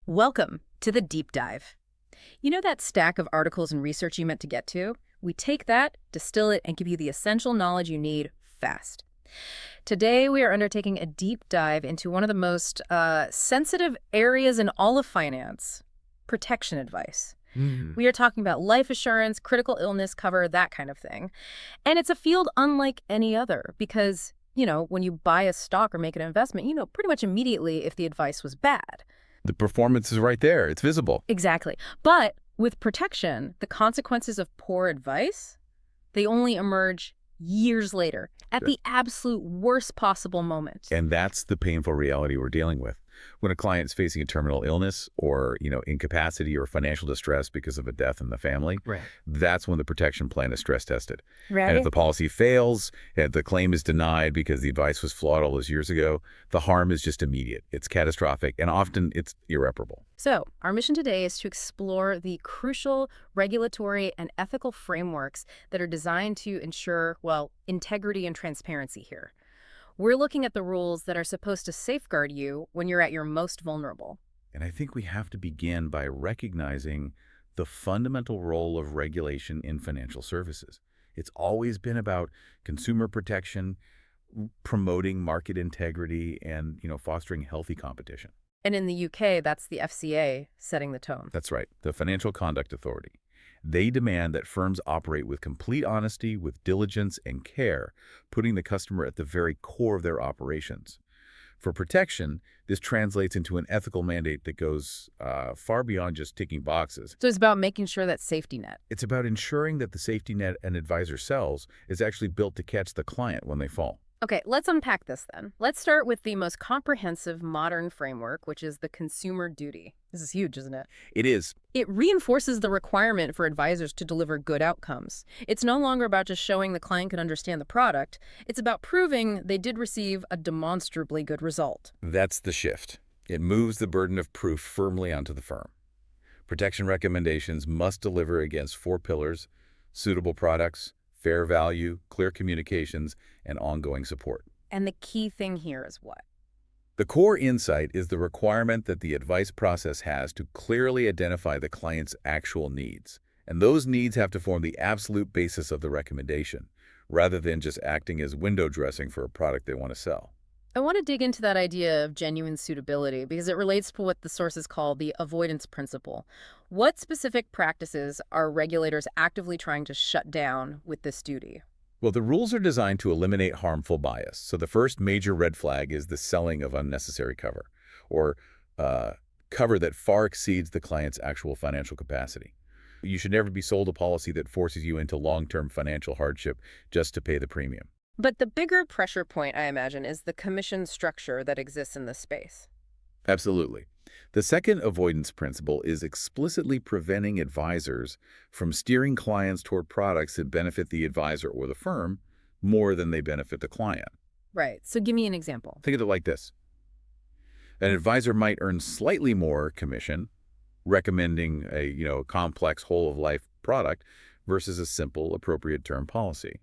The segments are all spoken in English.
Welcome to the Deep Dive. You know that stack of articles and research you meant to get to? We take that, distill it, and give you the essential knowledge you need fast. Today, we are undertaking a deep dive into one of the most sensitive areas in all of finance, protection advice. We are talking about life assurance, critical illness cover, that kind of thing. And it's a field unlike any other because, when you buy a stock or make an investment, you know pretty much immediately if the advice was bad. The performance is right there. It's visible. Exactly. But with protection, the consequences of poor advice, they only emerge years later at the absolute worst possible moment. And that's the painful reality we're dealing with. When a client is facing a terminal illness or, incapacity or financial distress because of a death in the family, that's when the protection plan is stress tested. Right. And if the policy fails, if the claim is denied because the advice was flawed all those years ago, the harm is just immediate. It's catastrophic, and often it's irreparable. So our mission today is to explore the crucial regulatory and ethical frameworks that are designed to ensure, integrity and transparency here. We're looking at the rules that are supposed to safeguard you when you're at your most vulnerable. And I think we have to begin by recognizing the fundamental role of regulation in financial services. It's always been about consumer protection, promoting market integrity, and, fostering healthy competition. And in the UK, that's the FCA setting the tone. That's right, the Financial Conduct Authority. They demand that firms operate with complete honesty, with diligence and care, putting the customer at the very core of their operations. For protection, this translates into an ethical mandate that goes far beyond just ticking boxes. So it's about making sure that safety net. It's about ensuring that the safety net an advisor sells is actually built to catch the client when they fall. Okay, let's unpack this then. Let's start with the most comprehensive modern framework, which is the consumer duty. This is huge, isn't it? It is. It reinforces the requirement for advisors to deliver good outcomes. It's no longer about just showing the client can understand the product. It's about proving they did receive a demonstrably good result. That's the shift. It moves the burden of proof firmly onto the firm. Protection recommendations must deliver against 4 pillars: suitable products, fair value, clear communications, and ongoing support. And the key thing here is what? The core insight is the requirement that the advice process has to clearly identify the client's actual needs. And those needs have to form the absolute basis of the recommendation, rather than just acting as window dressing for a product they want to sell. I want to dig into that idea of genuine suitability because it relates to what the sources call the avoidance principle. What specific practices are regulators actively trying to shut down with this duty? Well, the rules are designed to eliminate harmful bias. So the first major red flag is the selling of unnecessary cover, or cover that far exceeds the client's actual financial capacity. You should never be sold a policy that forces you into long-term financial hardship just to pay the premium. But the bigger pressure point, I imagine, is the commission structure that exists in this space. Absolutely. The second avoidance principle is explicitly preventing advisors from steering clients toward products that benefit the advisor or the firm more than they benefit the client. Right. So give me an example. Think of it like this. An advisor might earn slightly more commission recommending a complex whole-of-life product versus a simple, appropriate term policy.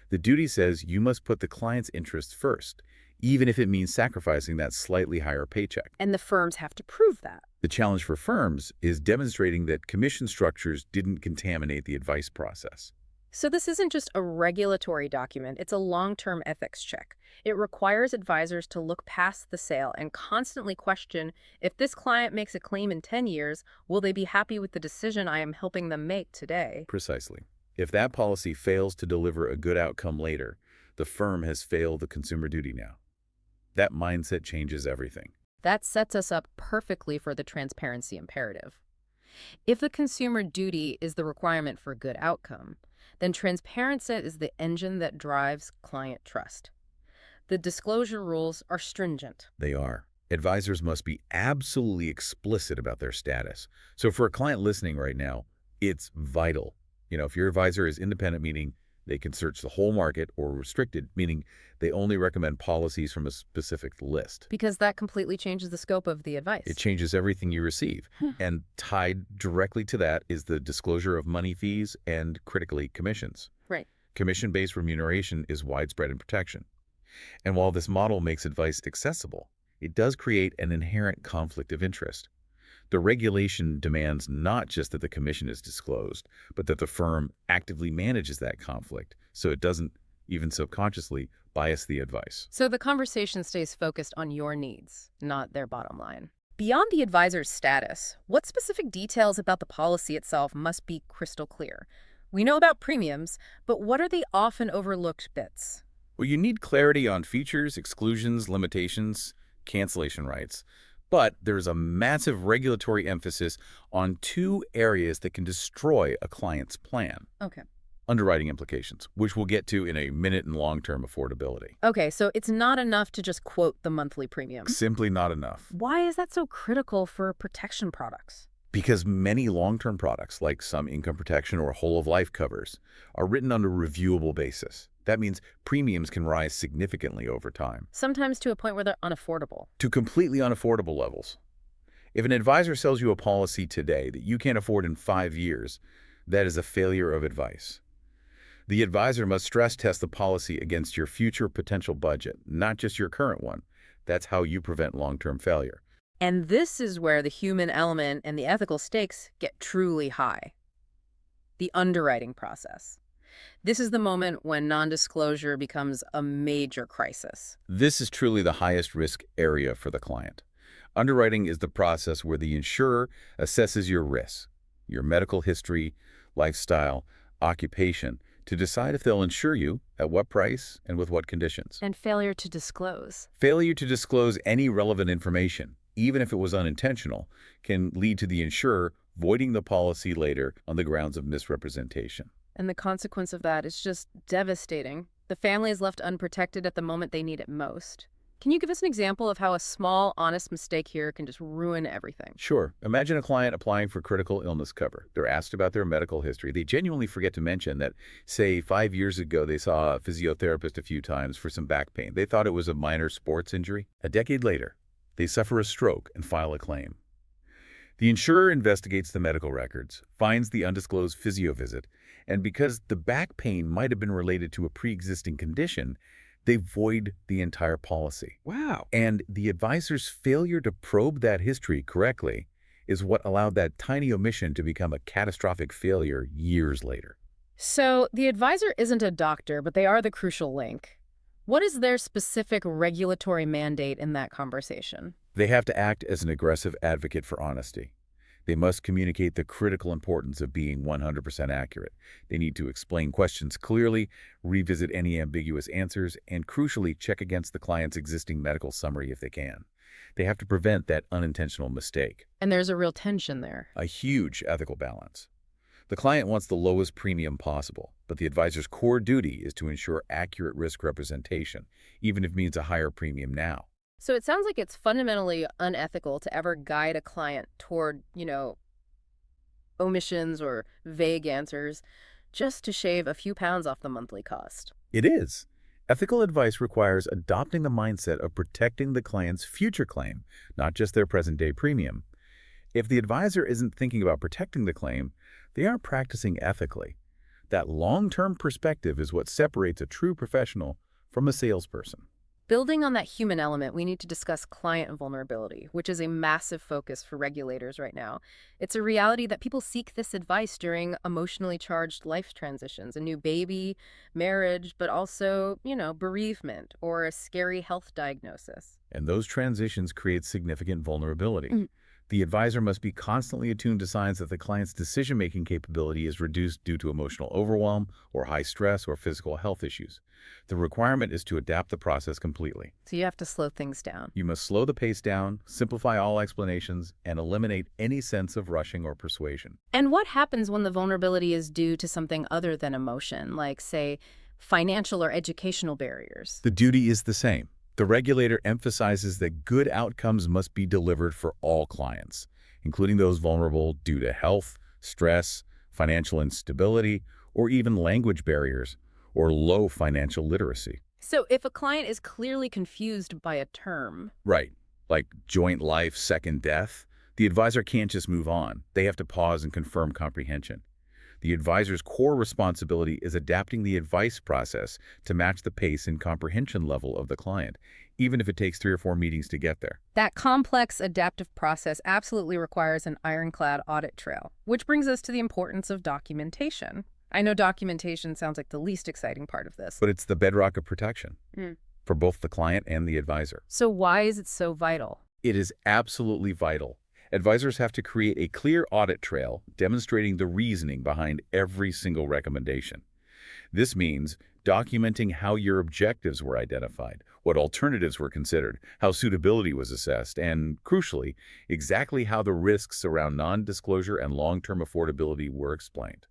The duty says you must put the client's interests first, even if it means sacrificing that slightly higher paycheck. And the firms have to prove that. The challenge for firms is demonstrating that commission structures didn't contaminate the advice process. So this isn't just a regulatory document, it's a long-term ethics check. It requires advisors to look past the sale and constantly question, if this client makes a claim in 10 years, will they be happy with the decision I am helping them make today? Precisely. If that policy fails to deliver a good outcome later, the firm has failed the consumer duty now. That mindset changes everything. That sets us up perfectly for the transparency imperative. If the consumer duty is the requirement for a good outcome, then transparency is the engine that drives client trust. The disclosure rules are stringent. They are. Advisors must be absolutely explicit about their status. So for a client listening right now, it's vital. If your advisor is independent, meaning they can search the whole market, or restricted, meaning they only recommend policies from a specific list. Because that completely changes the scope of the advice. It changes everything you receive. And tied directly to that is the disclosure of money fees and, critically, commissions. Right. Commission-based remuneration is widespread in protection. And while this model makes advice accessible, it does create an inherent conflict of interest. The regulation demands not just that the commission is disclosed, but that the firm actively manages that conflict so it doesn't, even subconsciously, bias the advice. So the conversation stays focused on your needs, not their bottom line. Beyond the advisor's status, what specific details about the policy itself must be crystal clear? We know about premiums, but what are the often overlooked bits? Well, you need clarity on features, exclusions, limitations, cancellation rights. But there's a massive regulatory emphasis on two areas that can destroy a client's plan. Okay. Underwriting implications, which we'll get to in a minute, and long-term affordability. Okay, so it's not enough to just quote the monthly premium. Simply not enough. Why is that so critical for protection products? Because many long-term products, like some income protection or whole-of-life covers, are written on a reviewable basis. That means premiums can rise significantly over time. Sometimes to a point where they're unaffordable. To completely unaffordable levels. If an advisor sells you a policy today that you can't afford in 5 years, that is a failure of advice. The advisor must stress test the policy against your future potential budget, not just your current one. That's how you prevent long-term failure. And this is where the human element and the ethical stakes get truly high. The underwriting process. This is the moment when non-disclosure becomes a major crisis. This is truly the highest risk area for the client. Underwriting is the process where the insurer assesses your risks, your medical history, lifestyle, occupation, to decide if they'll insure you, at what price, and with what conditions. And failure to disclose. Failure to disclose any relevant information, even if it was unintentional, can lead to the insurer voiding the policy later on the grounds of misrepresentation. And the consequence of that is just devastating. The family is left unprotected at the moment they need it most. Can you give us an example of how a small, honest mistake here can just ruin everything? Sure. Imagine a client applying for critical illness cover. They're asked about their medical history. They genuinely forget to mention that, say, 5 years ago, they saw a physiotherapist a few times for some back pain. They thought it was a minor sports injury. A decade later, they suffer a stroke and file a claim. The insurer investigates the medical records, finds the undisclosed physio visit, and because the back pain might have been related to a pre-existing condition, they void the entire policy. Wow. And the advisor's failure to probe that history correctly is what allowed that tiny omission to become a catastrophic failure years later. So the advisor isn't a doctor, but they are the crucial link. What is their specific regulatory mandate in that conversation? They have to act as an aggressive advocate for honesty. They must communicate the critical importance of being 100% accurate. They need to explain questions clearly, revisit any ambiguous answers, and crucially check against the client's existing medical summary if they can. They have to prevent that unintentional mistake. And there's a real tension there. A huge ethical balance. The client wants the lowest premium possible, but the advisor's core duty is to ensure accurate risk representation, even if it means a higher premium now. So it sounds like it's fundamentally unethical to ever guide a client toward, omissions or vague answers just to shave a few pounds off the monthly cost. It is. Ethical advice requires adopting the mindset of protecting the client's future claim, not just their present-day premium. If the advisor isn't thinking about protecting the claim, they aren't practicing ethically. That long-term perspective is what separates a true professional from a salesperson. Building on that human element, we need to discuss client vulnerability, which is a massive focus for regulators right now. It's a reality that people seek this advice during emotionally charged life transitions, a new baby, marriage, but also, bereavement or a scary health diagnosis. And those transitions create significant vulnerability. The advisor must be constantly attuned to signs that the client's decision-making capability is reduced due to emotional overwhelm or high stress or physical health issues. The requirement is to adapt the process completely. So you have to slow things down. You must slow the pace down, simplify all explanations, and eliminate any sense of rushing or persuasion. And what happens when the vulnerability is due to something other than emotion, like, say, financial or educational barriers? The duty is the same. The regulator emphasizes that good outcomes must be delivered for all clients, including those vulnerable due to health, stress, financial instability, or even language barriers or low financial literacy. So if a client is clearly confused by a term... Right, like joint life, second death, the advisor can't just move on. They have to pause and confirm comprehension. The The advisor's core responsibility is adapting the advice process to match the pace and comprehension level of the client, even if it takes 3 or 4 meetings to get there. That complex adaptive process absolutely requires an ironclad audit trail, which brings us to the importance of documentation. I know documentation sounds like the least exciting part of this. But it's the bedrock of protection for both the client and the advisor. So why is it so vital? It is absolutely vital. Advisors have to create a clear audit trail demonstrating the reasoning behind every single recommendation. This means documenting how your objectives were identified, what alternatives were considered, how suitability was assessed, and, crucially, exactly how the risks around non-disclosure and long-term affordability were explained.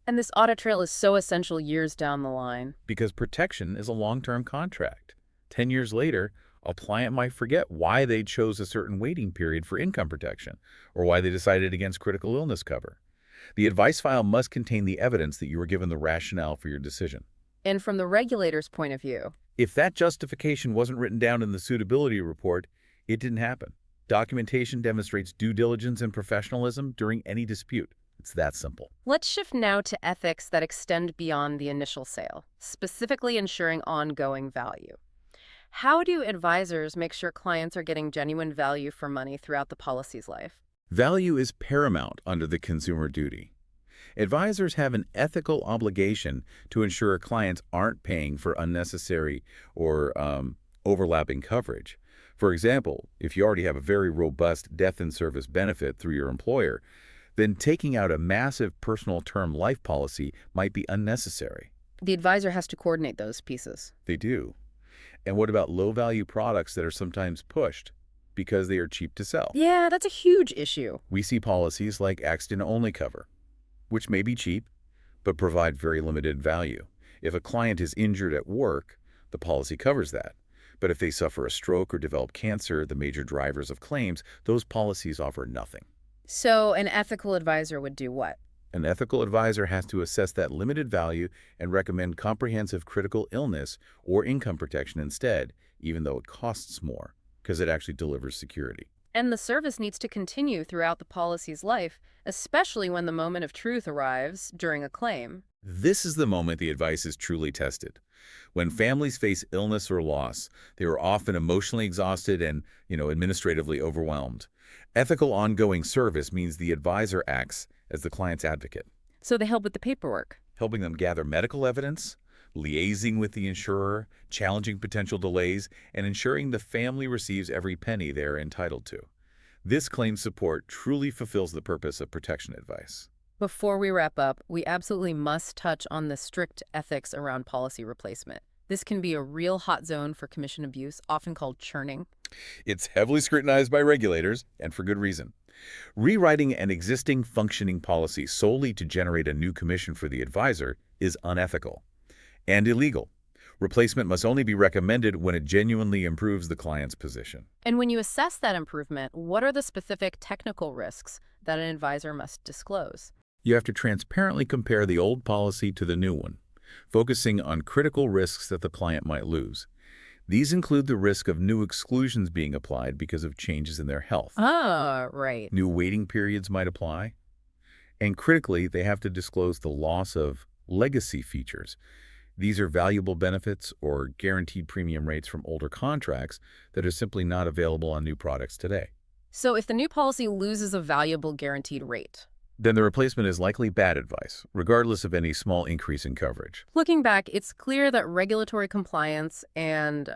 And this audit trail is so essential years down the line. Because protection is a long-term contract. 10 years later, a client might forget why they chose a certain waiting period for income protection, or why they decided against critical illness cover. The advice file must contain the evidence that you were given the rationale for your decision. And from the regulator's point of view, If that justification wasn't written down in the suitability report, it didn't happen. Documentation demonstrates due diligence and professionalism during any dispute. It's that simple. let's shift now to ethics that extend beyond the initial sale, specifically ensuring ongoing value. How do advisors make sure clients are getting genuine value for money throughout the policy's life? Value is paramount under the consumer duty. Advisors have an ethical obligation to ensure clients aren't paying for unnecessary or overlapping coverage. For example, if you already have a very robust death in service benefit through your employer, then taking out a massive personal term life policy might be unnecessary. The advisor has to coordinate those pieces. They do. And what about low-value products that are sometimes pushed because they are cheap to sell? Yeah, that's a huge issue. We see policies like accident-only cover, which may be cheap, but provide very limited value. If a client is injured at work, the policy covers that. But if they suffer a stroke or develop cancer, the major drivers of claims, those policies offer nothing. So an ethical advisor would do what? An ethical advisor has to assess that limited value and recommend comprehensive critical illness or income protection instead, even though it costs more, because it actually delivers security. And the service needs to continue throughout the policy's life, especially when the moment of truth arrives during a claim. This is the moment the advice is truly tested. When families face illness or loss, they are often emotionally exhausted and, administratively overwhelmed. Ethical ongoing service means the advisor acts as the client's advocate, So they help with the paperwork. helping them gather medical evidence, liaising with the insurer, challenging potential delays, and ensuring the family receives every penny they are entitled to. This claim support truly fulfills the purpose of protection advice. Before we wrap up, we absolutely must touch on the strict ethics around policy replacement. This can be a real hot zone for commission abuse, often called churning. It's heavily scrutinized by regulators, and for good reason. Rewriting an existing functioning policy solely to generate a new commission for the advisor is unethical and illegal. Replacement must only be recommended when it genuinely improves the client's position. And when you assess that improvement, what are the specific technical risks that an advisor must disclose? You have to transparently compare the old policy to the new one, focusing on critical risks that the client might lose. These include the risk of new exclusions being applied because of changes in their health. Ah, right. New waiting periods might apply. And critically, they have to disclose the loss of legacy features. These are valuable benefits or guaranteed premium rates from older contracts that are simply not available on new products today. So if the new policy loses a valuable guaranteed rate, Then the replacement is likely bad advice, regardless of any small increase in coverage. looking back, it's clear that regulatory compliance and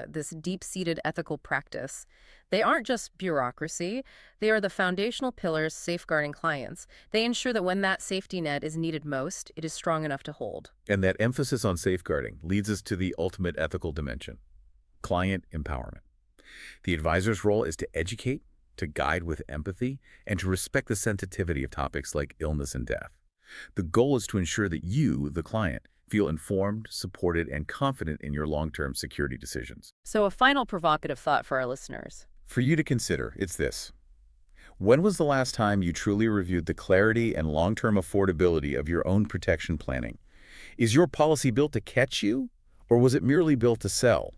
this deep-seated ethical practice, they aren't just bureaucracy. They are the foundational pillars safeguarding clients. They ensure that when that safety net is needed most, it is strong enough to hold. And that emphasis on safeguarding leads us to the ultimate ethical dimension: client empowerment. The advisor's role is to educate, to guide with empathy, and to respect the sensitivity of topics like illness and death. The goal is to ensure that you, the client, feel informed, supported, and confident in your long-term security decisions. So a final provocative thought for our listeners. For you to consider, it's this. When was the last time you truly reviewed the clarity and long-term affordability of your own protection planning? Is your policy built to catch you, or was it merely built to sell?